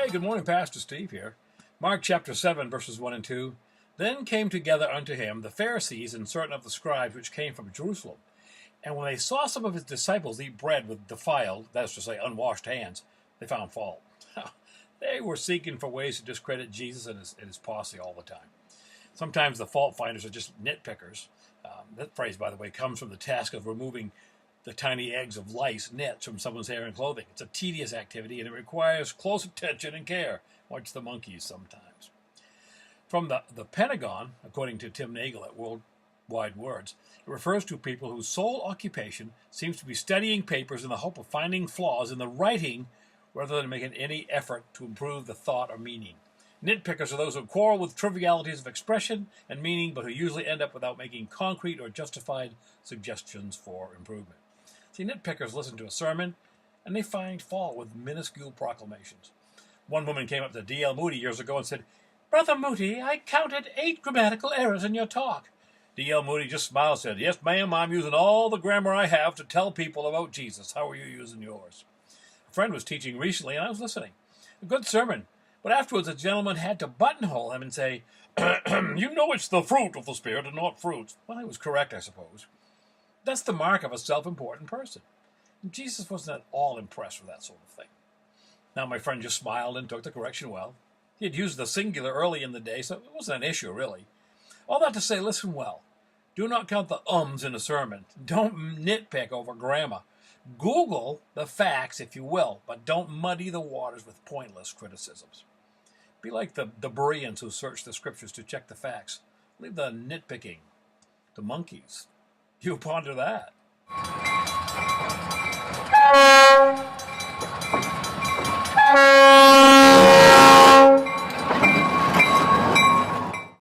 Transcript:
Hey, good morning, Pastor Steve here. Mark chapter 7, verses 1 and 2. Then came together unto him the Pharisees and certain of the scribes which came from Jerusalem. And when they saw some of his disciples eat bread with defiled, that is to say, unwashed hands, they found fault. They were seeking for ways to discredit Jesus and his posse all the time. Sometimes the fault finders are just nitpickers. That phrase, by the way, comes from the task of removing the tiny eggs of lice, nits, from someone's hair and clothing. It's a tedious activity, and it requires close attention and care. Watch the monkeys sometimes. From the Pentagon, according to Tim Nagel at Worldwide Words, it refers to people whose sole occupation seems to be studying papers in the hope of finding flaws in the writing rather than making any effort to improve the thought or meaning. Nitpickers are those who quarrel with trivialities of expression and meaning, but who usually end up without making concrete or justified suggestions for improvement. See, nitpickers listen to a sermon, and they find fault with minuscule proclamations. One woman came up to D.L. Moody years ago and said, "Brother Moody, I counted 8 grammatical errors in your talk." D.L. Moody just smiled and said, "Yes, ma'am, I'm using all the grammar I have to tell people about Jesus. How are you using yours?" A friend was teaching recently, and I was listening. A good sermon. But afterwards, a gentleman had to buttonhole him and say, "You know it's the fruit of the Spirit and not fruits." Well, he was correct, I suppose. That's the mark of a self-important person. And Jesus wasn't at all impressed with that sort of thing. Now, my friend just smiled and took the correction well. He had used the singular early in the day, so it wasn't an issue, really. All that to say, listen well. Do not count the ums in a sermon. Don't nitpick over grammar. Google the facts, if you will, but don't muddy the waters with pointless criticisms. Be like the Bereans who searched the scriptures to check the facts. Leave the nitpicking to monkeys. You ponder that.